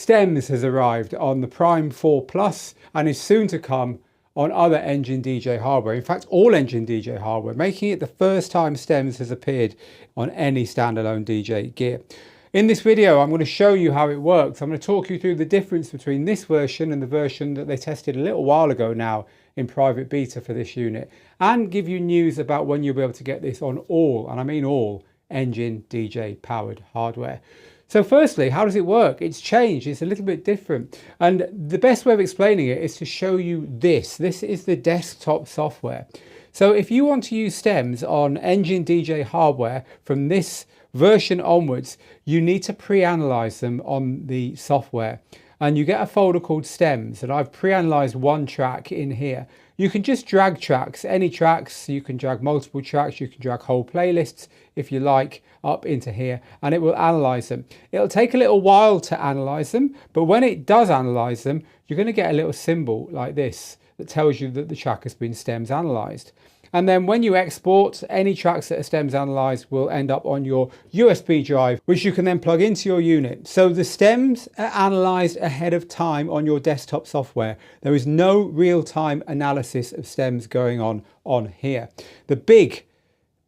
stems has arrived on the Prime 4 Plus and is soon to come on other Engine DJ hardware. In fact, all Engine DJ hardware, making it the first time stems has appeared on any standalone DJ gear. In this video, I'm going to show you how it works. I'm going to talk you through the difference between this version and the version that they tested a little while ago now in private beta for this unit, and give you news about when you'll be able to get this on all, and I mean all, Engine DJ powered hardware. So firstly, how does it work? It's changed, it's a little bit different. And the best way of explaining it is to show you this. This is the desktop software. So if you want to use stems on Engine DJ hardware from this version onwards, you need to pre-analyze them on the software. And you get a folder called stems, and I've pre-analyzed one track in here. You can just drag tracks, any tracks, you can drag multiple tracks, you can drag whole playlists if you like up into here, and it will analyze them. It'll take a little while to analyze them, but when it does analyze them, you're going to get a little symbol like this that tells you that the track has been stems analyzed. And then when you export, any tracks that are stems analyzed will end up on your USB drive, which you can then plug into your unit. So the stems are analyzed ahead of time on your desktop software. There is no real-time analysis of stems going on here. The big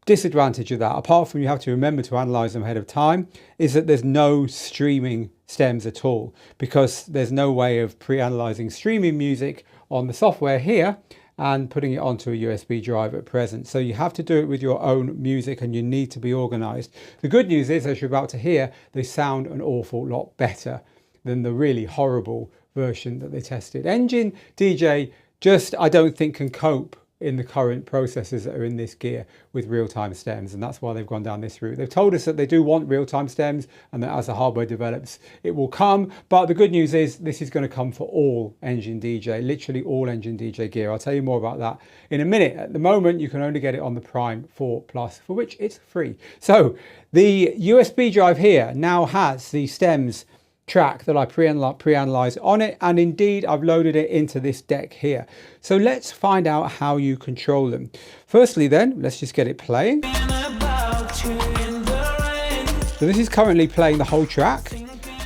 disadvantage of that, apart from you have to remember to analyze them ahead of time, is that there's no streaming stems at all, because there's no way of pre-analyzing streaming music on the software here and putting it onto a USB drive at present. So you have to do it with your own music, and you need to be organized. The good news is, as you're about to hear, they sound an awful lot better than the really horrible version that they tested. Engine DJ just, I don't think, can cope in the current processors that are in this gear with real-time stems, and that's why they've gone down this route. They've told us that they do want real-time stems, and that as the hardware develops it will come, but the good news is this is going to come for all Engine DJ, literally all Engine DJ gear. I'll tell you more about that in a minute. At the moment you can only get it on the Prime 4 Plus, for which it's free. So the USB drive here now has the stems track that I pre-analyzed on it, and indeed I've loaded it into this deck here. So let's find out how you control them. Firstly then, let's just get it playing. So this is currently playing the whole track,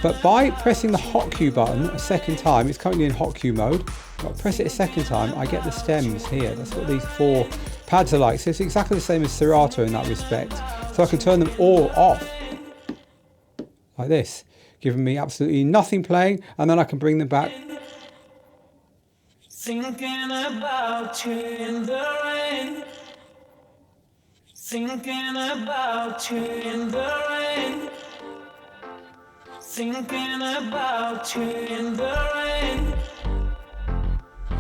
but by pressing the hot cue button a second time, it's currently in hot cue mode, but I press it a second time, I get the stems here. That's what these four pads are like. So it's exactly the same as Serato in that respect. So I can turn them all off like this, giving me absolutely nothing playing, and then I can bring them back. Thinking about you in the rain. Thinking about you in the rain. Thinking about you in the rain.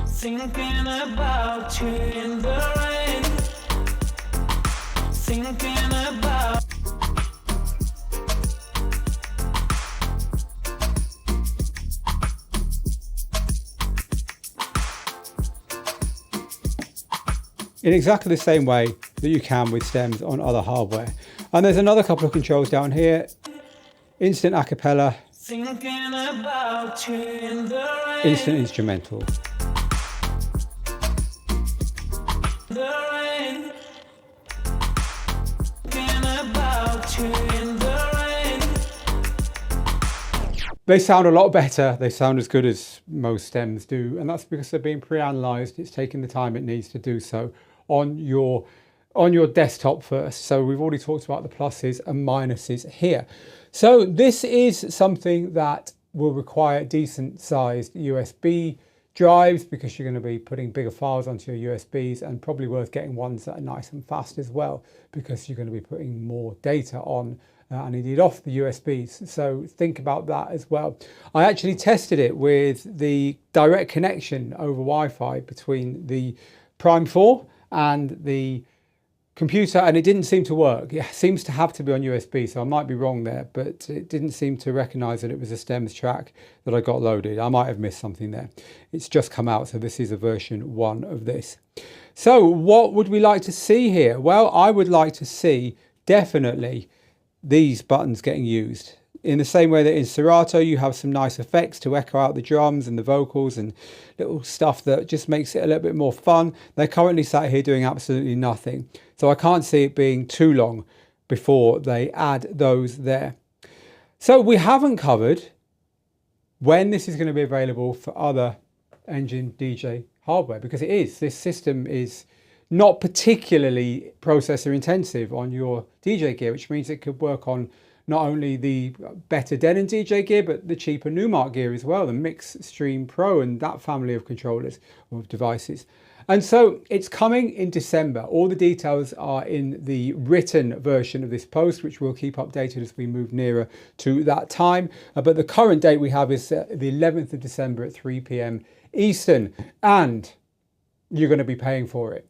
Thinking about you in the rain. Thinking about. In exactly the same way that you can with stems on other hardware. And there's another couple of controls down here. Instant acapella, instant instrumental. They sound a lot better. They sound as good as most stems do, and that's because they're being pre-analyzed. It's taking the time it needs to do so on your desktop first. So we've already talked about the pluses and minuses here. So this is something that will require decent sized USB drives, because you're going to be putting bigger files onto your USBs, and probably worth getting ones that are nice and fast as well, because you're going to be putting more data on and indeed off the USBs. So think about that as well. I actually tested it with the direct connection over Wi-Fi between the Prime 4 and the computer, and it didn't seem to work. It seems to have to be on USB, so I might be wrong there, but it didn't seem to recognize that it was a stems track that I got loaded. I might have missed something there. It's just come out, so this is a version 1 of this. So what would we like to see here? Well, I would like to see definitely these buttons getting used. In the same way that in Serato you have some nice effects to echo out the drums and the vocals and little stuff that just makes it a little bit more fun. They're currently sat here doing absolutely nothing. So I can't see it being too long before they add those there. So we haven't covered when this is going to be available for other Engine DJ hardware, because it is. This system is not particularly processor intensive on your DJ gear, which means it could work on not only the better Denon DJ gear, but the cheaper Numark gear as well, the Mix Stream Pro and that family of controllers or devices. And so it's coming in December. All the details are in the written version of this post, which we'll keep updated as we move nearer to that time. But the current date we have is the 11th of December at 3 p.m. Eastern, and you're going to be paying for it.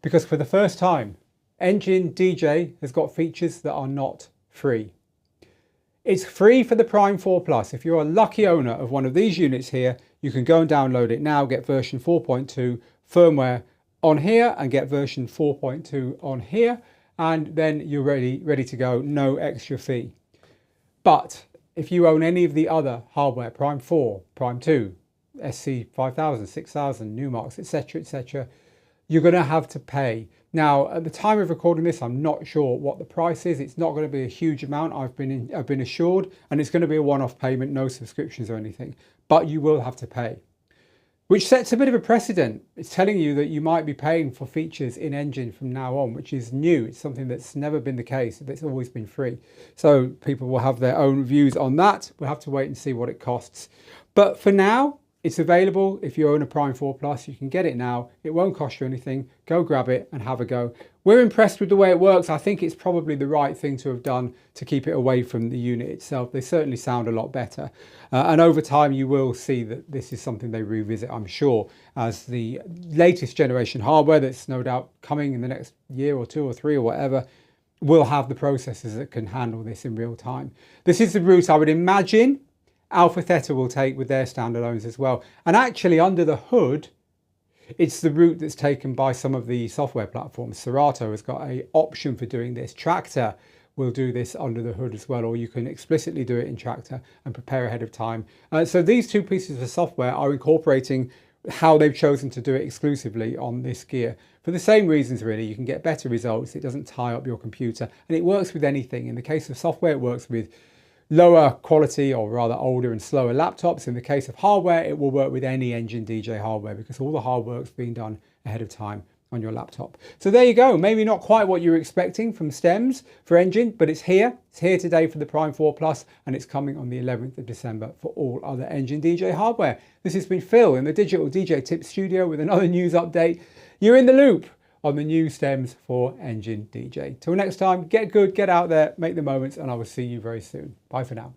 Because for the first time, Engine DJ has got features that are not free. It's free for the Prime 4 Plus. If you're a lucky owner of one of these units here, you can go and download it now, get version 4.2 firmware on here and get version 4.2 on here, and then you're ready to go, no extra fee. But if you own any of the other hardware, Prime 4, Prime 2, SC5000, 6000, Numarks, etc., you're going to have to pay. Now, at the time of recording this, I'm not sure what the price is. It's not going to be a huge amount, I've been assured, and it's going to be a one-off payment, no subscriptions or anything, but you will have to pay, which sets a bit of a precedent. It's telling you that you might be paying for features in Engine from now on, which is new. It's something that's never been the case. It's always been free. So people will have their own views on that. We'll have to wait and see what it costs. But for now, it's available. If you own a Prime 4 Plus, you can get it now. It won't cost you anything. Go grab it and have a go. We're impressed with the way it works. I think it's probably the right thing to have done to keep it away from the unit itself. They certainly sound a lot better. And over time, you will see that this is something they revisit, I'm sure, as the latest generation hardware that's no doubt coming in the next year or 2 or 3 or whatever will have the processors that can handle this in real time. This is the route I would imagine Alpha Theta will take with their standalones as well. And actually under the hood, it's the route that's taken by some of the software platforms. Serato has got an option for doing this. Traktor will do this under the hood as well, or you can explicitly do it in Traktor and prepare ahead of time. So these two pieces of software are incorporating how they've chosen to do it exclusively on this gear. For the same reasons really, you can get better results. It doesn't tie up your computer and it works with anything. In the case of software, it works with lower quality or rather older and slower laptops. In the case of hardware, it will work with any Engine DJ hardware because all the hard work's being done ahead of time on your laptop. So there you go. Maybe not quite what you were expecting from stems for Engine, but it's here. It's here today for the Prime 4 Plus, and it's coming on the 11th of December for all other Engine DJ hardware. This has been Phil in the Digital DJ Tips studio with another news update. You're in the loop on the new stems for Engine DJ. Till next time, get good, get out there, make the moments, and I will see you very soon. Bye for now.